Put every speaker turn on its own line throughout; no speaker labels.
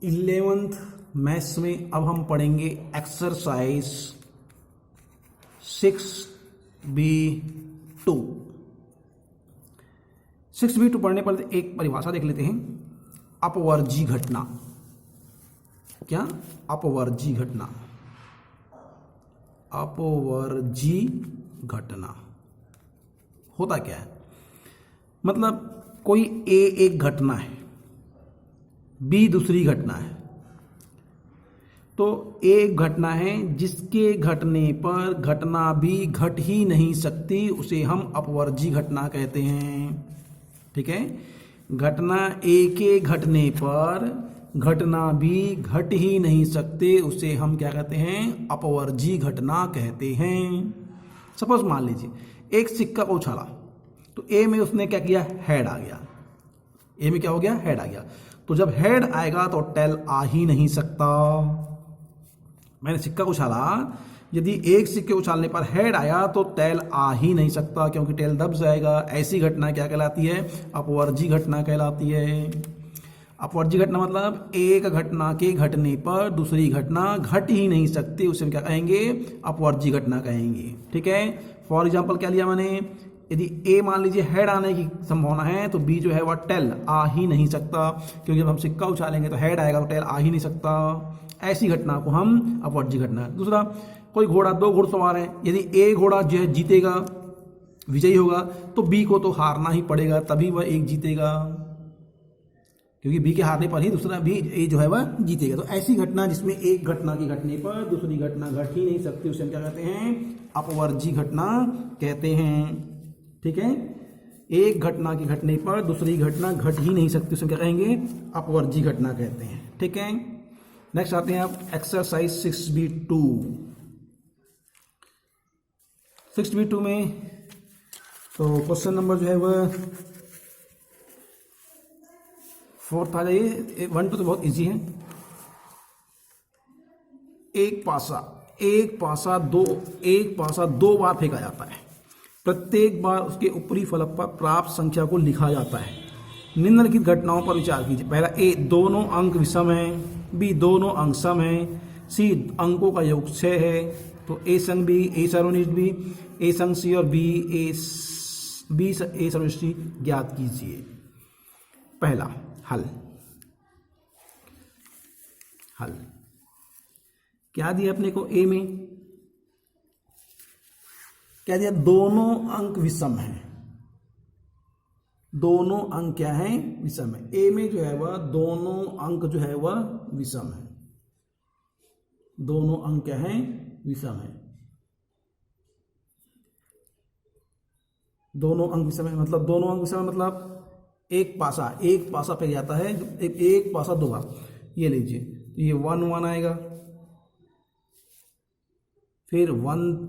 11th maths में अब हम पढ़ेंगे एक्सरसाइज 6B2। 6B2 पढ़ने पर एक परिभाषा देख लेते हैं। अपवर्जी घटना। क्या? अपवर्जी घटना। अपवर्जी घटना होता क्या है? मतलब कोई ए एक घटना है, बी दूसरी घटना है। तो एक घटना है जिसके घटने पर घटना भी घट ही नहीं सकती, उसे हम अपवर्जी घटना कहते हैं। ठीक है, घटना ए के घटने पर घटना भी घट ही नहीं सकते, उसे हम क्या कहते हैं? अपवर्जी घटना कहते हैं। सपोज मान लीजिए एक सिक्का को उछाला तो ए में उसने क्या किया? हेड आ गया। ए में क्या हो गया? हेड आ गया। तो जब हेड आएगा तो टेल आ ही नहीं सकता। मैंने सिक्का उछाला, यदि एक सिक्के उछालने पर हेड आया तो टेल आ ही नहीं सकता, क्योंकि टेल दब जाएगा। ऐसी घटना क्या कहलाती है? अपवर्जी घटना कहलाती है। अपवर्जी घटना मतलब एक घटना के घटने पर दूसरी घटना घट ही नहीं सकती, उसे हम क्या कहेंगे? अपवर्जी घटना कहेंगे। ठीक है, फॉर एग्जाम्पल क्या लिया मैंने? यदि ए मान लीजिए हेड आने की संभावना है तो बी जो है वह टेल आ ही नहीं सकता, क्योंकि जब हम सिक्का उछालेंगे तो हेड आएगा तो टेल आ ही नहीं सकता। ऐसी घटना को हम अपवर्जी घटना। दूसरा, कोई घोड़ा, दो घुड़सवार हैं, यदि ए घोड़ा जो है जीतेगा, विजयी होगा, तो बी को तो हारना ही पड़ेगा, तभी वह एक जीतेगा, क्योंकि बी के हारने पर ही दूसरा भी ए जो है वह जीतेगा। तो ऐसी घटना जिसमें एक घटना के घटने पर दूसरी घटना घट ही नहीं सकती, उसे हम क्या कहते हैं? अपवर्जी घटना कहते हैं। ठीक है, एक घटना के घटने पर दूसरी घटना घट ही नहीं सकती, उसे क्या कहेंगे? अपवर्जी घटना कहते हैं। ठीक है, नेक्स्ट आते हैं आप एक्सरसाइज 6B2। 6B2 में तो क्वेश्चन नंबर जो है वह 4 आ जाइए। 1 2 तो बहुत इजी है। एक पासा दो बार फेंका जाता है। प्रत्येक बार उसके ऊपरी फलक पर प्राप्त संख्या को लिखा जाता है। निम्नलिखित घटनाओं पर विचार कीजिए। पहला, ए दोनों अंक विषम हैं, बी दोनों अंक सम हैं, सी अंकों का योग 6 है। तो ए संग बी, ए सर्वनिष्ठ बी, ए संग सी और बी ए सर्वनिष्ठ सी ज्ञात कीजिए। पहला हल। क्या दिया अपने को? ए में क्या दिया? दोनों अंक विषम हैं। दोनों अंक क्या है? विषम है। ए में जो है वह दोनों अंक जो है वह विषम है। दोनों अंक क्या है? विषम है। दोनों अंक विषम है मतलब दोनों अंक विषम है मतलब एक पासा पे जाता है, एक पासा दो बार। ये लीजिए, तो ये 1 1 आएगा, फिर 1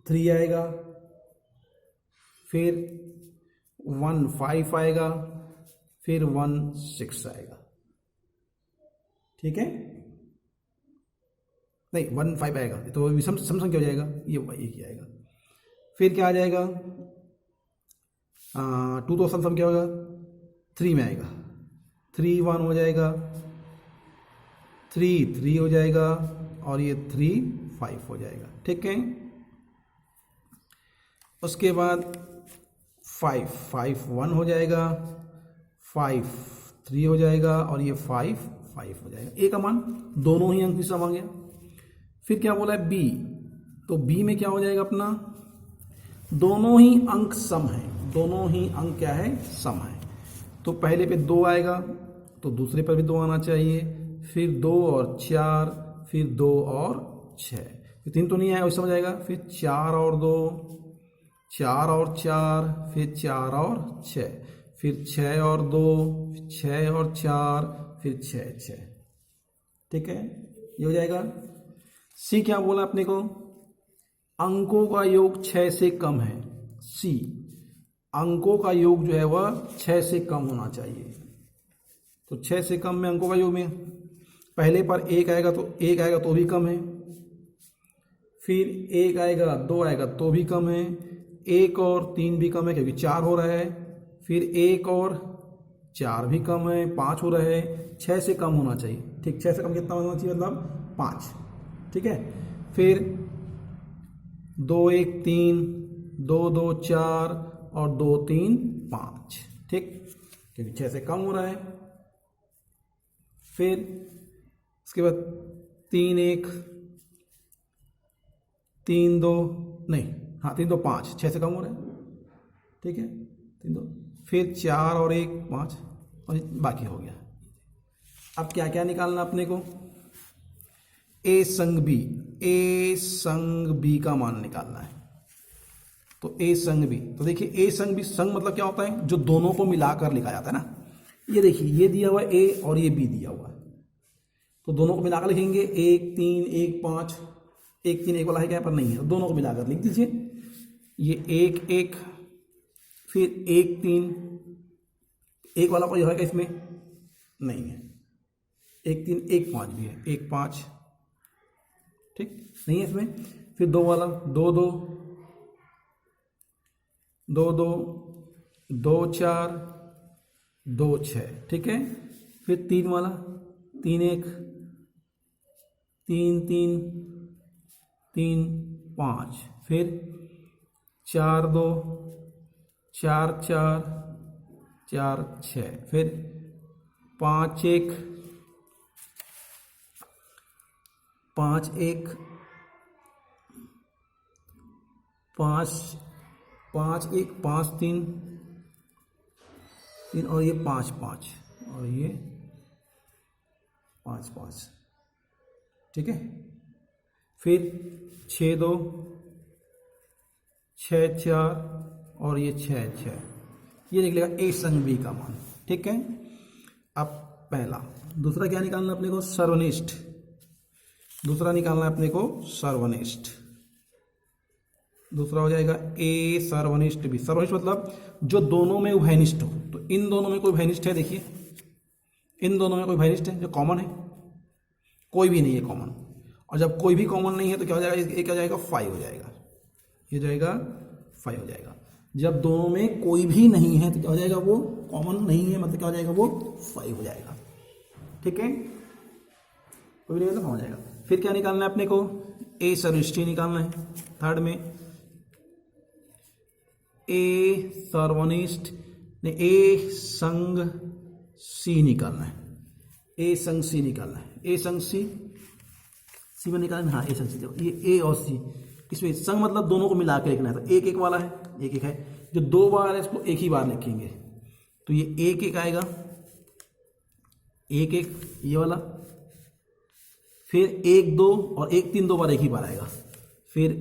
3 आएगा, फिर 1 5 आएगा, फिर 1 6 आएगा। ठीक है, नहीं 1 5 आएगा तो विषम सम संख्या हो जाएगा, ये एक ही आएगा। फिर क्या आ जाएगा? 2 तो सम संख्या होगा, 3 में आएगा, 3 1 हो जाएगा, 3 3 हो जाएगा, और ये 3 5 हो जाएगा। ठीक है, उसके बाद 5 5 1 हो जाएगा, 5 3 हो जाएगा, और ये 5 5 हो जाएगा। ए का मान दोनों ही अंक विषम आ गया। फिर क्या बोला है? बी। तो बी में क्या हो जाएगा अपना? दोनों ही अंक सम है। दोनों ही अंक क्या है? सम है। तो पहले पे 2 आएगा तो दूसरे पर भी 2 आना चाहिए, फिर 2 और 4, फिर 2 और 6, फिर 3 तो नहीं आया, वैसे हो जाएगा। फिर 4 और 2, 4 और 4, फिर 4 और 6, फिर 6 और 2, 6 और 4, फिर 6 6। ठीक है, ये हो जाएगा। सी क्या बोला अपने को? अंकों का योग 6 से कम है। सी, अंकों का योग जो है वह 6 से कम होना चाहिए। तो 6 से कम में अंकों का योग में पहले पर 1 आएगा तो भी कम है, फिर 1 आएगा 2 आएगा तो भी कम है, 1 और 3 भी कम है क्योंकि 4 हो रहा है, फिर 1 और 4 भी कम है, 5 हो रहे हैं, 6 से कम होना चाहिए। ठीक, 6 से कम कितना होना चाहिए, मतलब 5। ठीक है, फिर 2 1 3, 2 2 4 और 2 3 5। ठीक, क्योंकि 6 से कम हो रहा है। फिर उसके बाद 3 1 3 2 नहीं, हाँ 3 2 5, 6 से कम हो रहा है। ठीक है, 3 2, फिर 4 और 1 5 और बाकी हो गया। अब क्या क्या निकालना अपने को, ए संग बी, ए संग बी का मान निकालना है। तो ए संग बी, तो देखिए ए संग बी, संग मतलब क्या होता है, जो दोनों को मिलाकर लिखा जाता है ना। ये देखिए ये दिया हुआ है ए और ये बी दिया हुआ है, तो दोनों को मिलाकर लिखेंगे 1 3 1 5। 1 3 1 वाला है क्या, पर नहीं है, तो दोनों को मिलाकर लिख दीजिए। ये 1 1, फिर 1 3, 1 वाला कोई है क्या इसमें, नहीं है। 1 3 1 5 भी है, 1 5, ठीक नहीं है इसमें। फिर 2 वाला 2 2 2 2 2 4 2 6, ठीक है। फिर 3 वाला 3 1 3 3 3 5, फिर 4 2 4 4 4 6, फिर 5 1 5 1 5 5 1 5 3 3 और ये 5 5 और ये 5 5, ठीक है। फिर 6 2 6 4 और ये 6 6, ये निकलेगा ए संग बी का मान, ठीक है। अब पहला, दूसरा क्या निकालना अपने को, सर्वनिष्ठ। दूसरा निकालना है अपने को सर्वनिष्ठ। दूसरा हो जाएगा ए सर्वनिष्ठ बी। सर्वनिष्ठ मतलब जो दोनों में उभयनिष्ठ हो। तो इन दोनों में कोई उभयनिष्ठ है, देखिए इन दोनों में कोई उभयनिष्ठ है जो कॉमन है, कोई भी नहीं है कॉमन। और जब कोई भी कॉमन नहीं है तो क्या हो जाएगा, ये क्या हो जाएगा 5 हो जाएगा, ये जाएगा 5 हो जाएगा। जब दोनों में कोई भी नहीं है तो क्या हो जाएगा, वो कॉमन नहीं है, मतलब क्या हो जाएगा, वो 5 हो जाएगा, ठीक है। कोई भी नहीं तो हो जाएगा। फिर क्या निकालना है अपने को, ए सर्वनिष्ठी निकालना है। थर्ड में ए सर्वनिष्ठ ने ए संग सी निकालना है। ए संग सी निकालना है। ए संग सी, सी में निकालना, हाँ ए संग सी। देखो ये ए और सी, इसमें संग मतलब दोनों को मिला के लिखना है। तो एक एक वाला है, एक एक है, जो 2 बार है इसको एक ही बार लिखेंगे। तो ये एक एक आएगा, एक एक ये वाला, फिर 1 2 और 1 3 2 बार एक ही बार आएगा, फिर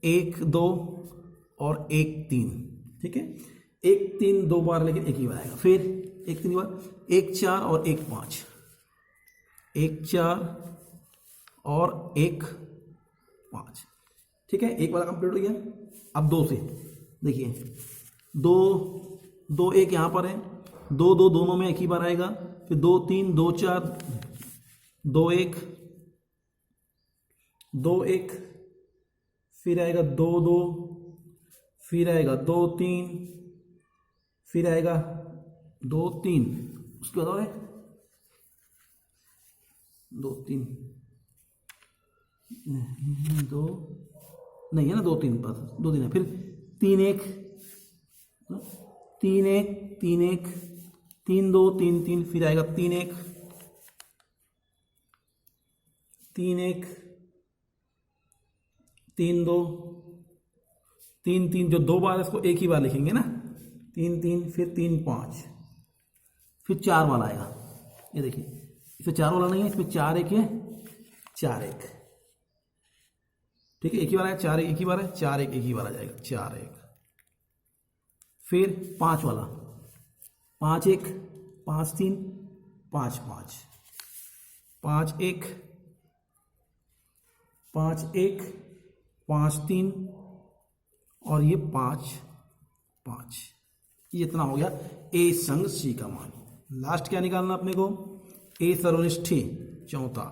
1 2 और 1 3, ठीक है। 1 3 2 बार लेकिन एक ही बार आएगा, फिर 1 3 बार 1 4 और 1 5, 1 4 और 1 5, ठीक है। एक वाला कंप्लीट हो गया। अब 2 से देखिए, 2 2 1 यहाँ पर है, 2 2 दोनों में एक ही बार आएगा, फिर 2 3 2 4 2 1 2 1, फिर आएगा 2 2, फिर आएगा 2 3, फिर आएगा 2 3, उसके बाद और है 2 3 2 नहीं है ना, 2 3 बस 2 3 है, फिर 3 1 3 1 3 1 3 2 3 3, फिर आएगा 3 1 3 1 3 2 3 3, जो 2 बार इसको एक ही बार लिखेंगे ना, 3 3, फिर 3 5, फिर 4 वाला आएगा। ये देखिए इसमें 4 वाला नहीं है, इसमें 4 1 है, 4 1, ठीक है। एक ही बार है, 4 1 एक ही बार है, 4 1 एक ही बार आ जाएगा, 4 1। फिर 5 वाला, 5 1 5 3 5 5, 5 1 5 1 5 3 और ये 5 5, ये इतना हो गया ए संग सी का मान। लास्ट क्या निकालना अपने को, ए सर्वनिष्ठी। चौथा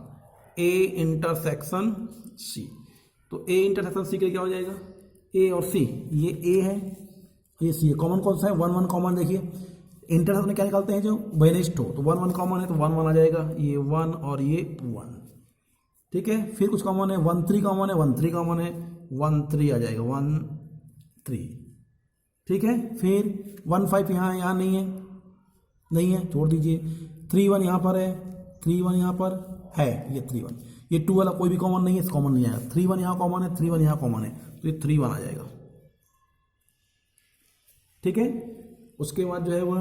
ए इंटरसेक्शन सी। तो ए इंटरसेक्शन सी के लिए क्या हो जाएगा, ए और सी, ये ए है ये सी है, कॉमन कौन सा है, 1 1 कॉमन। देखिए इंटरसेक्ट में क्या निकालते हैं, जो बेनिस्ट हो, तो 1 1 कॉमन है तो 1 1 आ जाएगा, ये 1 और ये 1, ठीक है। फिर कुछ कॉमन है, 1 3 कॉमन है, 1 3 कॉमन है, 1 3 आ जाएगा, 1 3, ठीक है। फिर 1 5 यहाँ नहीं है, नहीं है, छोड़ दीजिए। 3 1 यहाँ पर है, 3 1 यहाँ पर है, ये 3 1, ये 2 वाला कोई भी कॉमन नहीं है, कॉमन नहीं आएगा। 3 1 यहाँ कॉमन है, 3 1 यहाँ कॉमन है, तो ये 3 1 आ जाएगा, ठीक है। उसके बाद जो है वह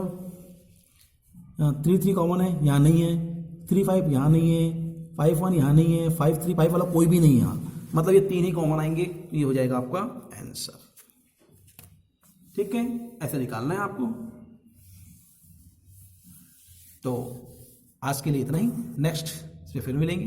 3 3 कॉमन है, यहाँ नहीं है, 3 5 यहाँ नहीं है, 5 1 यहाँ नहीं है, 5 3 5 वाला कोई भी नहीं है यहाँ, मतलब ये 3 ही कॉमन आएंगे, तो ये हो जाएगा आपका आंसर, ठीक है। ऐसे निकालना है आपको। तो आज के लिए इतना ही, नेक्स्ट फिर मिलेंगे।